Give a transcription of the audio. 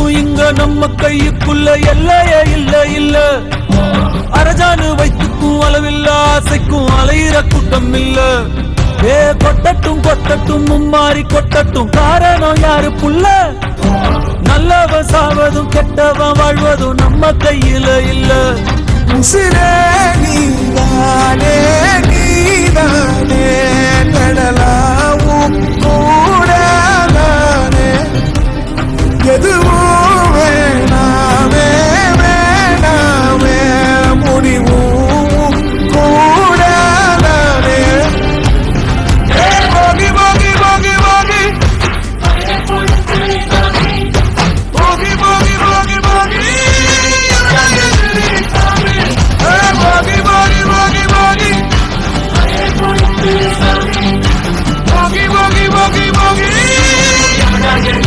அனைத்தும் இங்க நம்ம கையுக்குள்ள எல்லையே இல்ல இல்ல அரஜானு வைத்துக்கும் அளவில்ல ஆசைக்கும் அலையிற கூட்டம் இல்ல ஏ கொட்டட்டும் கொட்டட்டும் மும்மாறி கொட்டட்டும் காரணம் யாரு புள்ள நல்லவன் சாவதும் கெட்டவன் வாழ்வதும் நம்ம கையில இல்ல நீதானே நீதானே